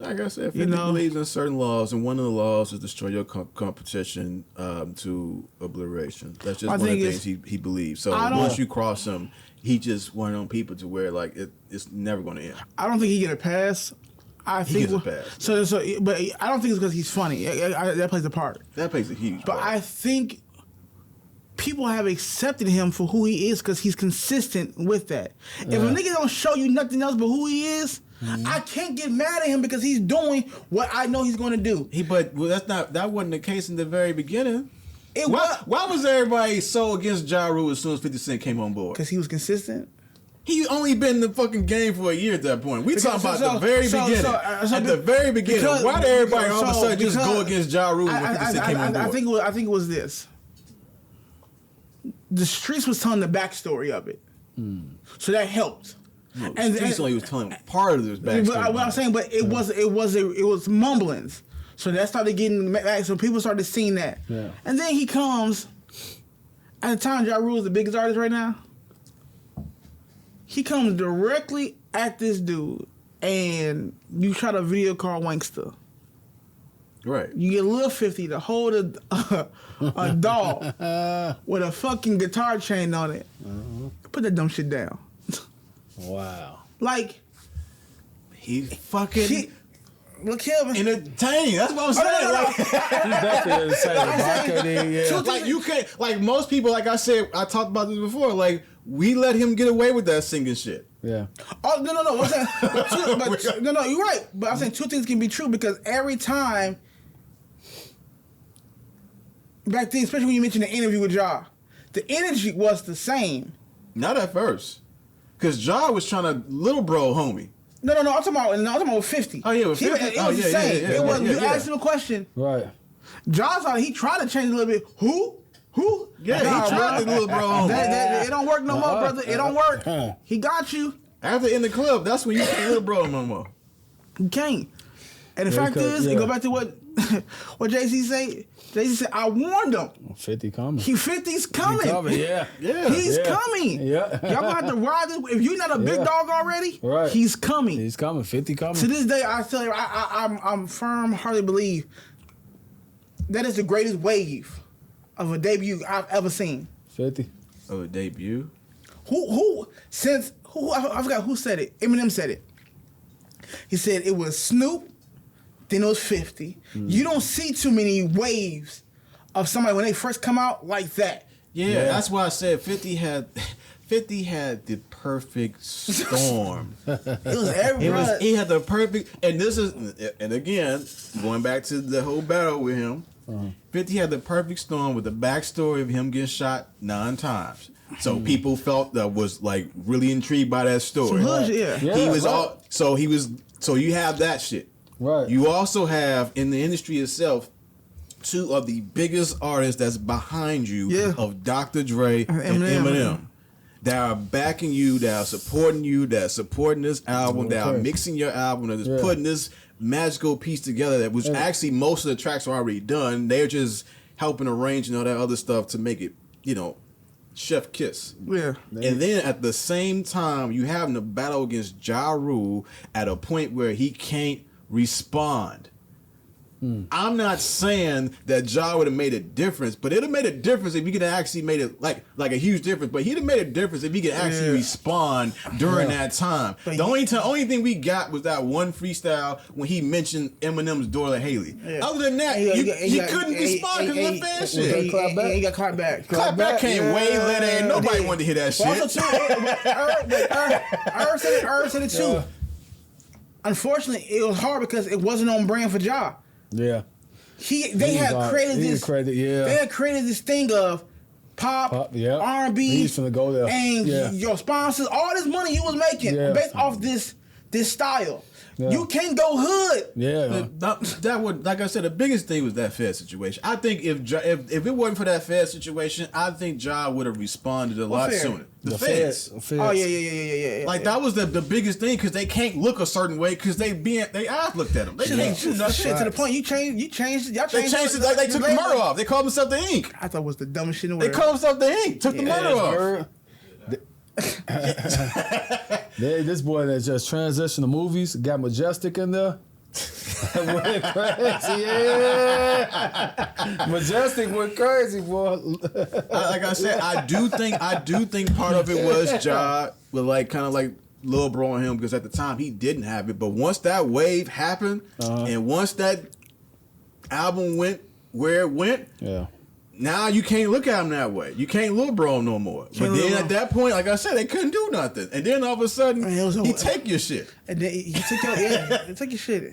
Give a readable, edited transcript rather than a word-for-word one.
like I said, 50 believes in certain laws, and one of the laws is destroy your competition to obliteration. That's just one of the things he believes. So once you cross him, he just one of them people to where like it's never going to end. I don't think he get a pass. He gets a pass. So, but I don't think it's because he's funny. That plays a part. That plays a huge part. But I think people have accepted him for who he is because he's consistent with that. If a nigga don't show you nothing else but who he is, I can't get mad at him because he's doing what I know he's going to do. That wasn't the case in the very beginning. Why was everybody so against Ja Rule as soon as 50 Cent came on board? Because he was consistent. He only been in the fucking game for a year at that point. We talking about the very beginning. At the very beginning, why did everybody all of a sudden just go against Ja Rule when 50 Cent came on board? I think it was this. The streets was telling the backstory of it, so that helped. No, and streets only was telling part of this backstory. But what I'm saying, but it was mumblings. So that started getting back. So people started seeing that, and then he comes. At the time, Ja Rule is the biggest artist right now. He comes directly at this dude, and you try to video call Wankster. Right. You get Lil 50 to hold a doll with a fucking guitar chain on it. Put that dumb shit down. Wow. Like, he fucking look him entertaining. That's what I'm saying. Like, he's definitely entertaining. Like you can't. Like most people. Like I said, I talked about this before. Like we let him get away with that singing shit. Yeah. Oh no. I'm saying, no. You're right. But I'm saying two things can be true because every time. Back then, especially when you mentioned the interview with Ja, the energy was the same. Not at first, because Ja was trying to little bro homie. No. I'm talking about 50. Oh yeah, with 50. It was the same. Yeah, it was you asked him a question. Right. Ja thought he tried to change a little bit. Who? Yeah, he tried to little bro homie. It don't work no more, brother. It don't work. He got you. After in the club, that's when you can't little bro no more. You can't. And the fact is, you go back to what Jay-Z say. Jay-Z said, I warned him. 50 coming. 50's coming. Yeah. He's coming. Yeah. Y'all gonna have to ride this. If you're not a big dog already, he's coming. He's coming. 50 coming. To this day, I tell you, I'm firm, hardly believe that is the greatest wave of a debut I've ever seen. 50. Of a debut? I forgot who said it. Eminem said it. He said it was Snoop, then it was 50. You don't see too many waves of somebody when they first come out like that. Yeah. That's why I said 50 had the perfect storm. It was every he had the perfect, and again, going back to the whole battle with him, 50 had the perfect storm with the backstory of him getting shot 9 times. So people felt that was like really intrigued by that story. So you have that shit. Right. You also have in the industry itself 2 of the biggest artists that's behind you of Dr. Dre and Eminem. That are backing you, that are supporting you, that are supporting this album, that are mixing your album, that is putting this magical piece together that was actually most of the tracks are already done. They're just helping arrange and all that other stuff to make it, chef kiss. Yeah. And then at the same time, you having a battle against Ja Rule at a point where he can't respond. I'm not saying that Ja would have made a difference, but it'd have made a difference if he could have actually made it like a huge difference. But he'd have made a difference if he could actually respond during that time. But the only thing we got was that one freestyle when he mentioned Eminem's Dorla Haley. Yeah. Other than that, he couldn't respond because of the fan shit. He got clapped back. Clapback came way later, and nobody wanted to hear that shit. Irv said it too. Unfortunately, it was hard because it wasn't on brand for Ja. Yeah. They had created this thing of pop R&B. He's finna go there. And your sponsors, all this money you was making based off this style. Yeah. You can't go hood. Yeah. That would, like I said, the biggest thing was that Fed situation. I think if it wasn't for that Fed situation, I think Ja would have responded a lot sooner. The Feds. Oh yeah. Like that was the biggest thing because they can't look a certain way because they eyes looked at them. They can't shoot shit to the point you changed it. They changed it. They took the murder off. They called themselves the Ink. I thought it was the dumbest shit in the world. They called themselves the Ink. Took the murder off. This boy that just transitioned to movies got Majestic in there. went crazy. Yeah. Majestic went crazy, boy. Like I said, I do think part of it was Ja with like kind of like Lil Bro on him because at the time he didn't have it. But once that wave happened and once that album went where it went, Yeah. now you can't look at him that way. You can't Lil Bro him no more. But then at that point, like I said, they couldn't do nothing. And then all of a sudden, he take your shit. And then he took your shit.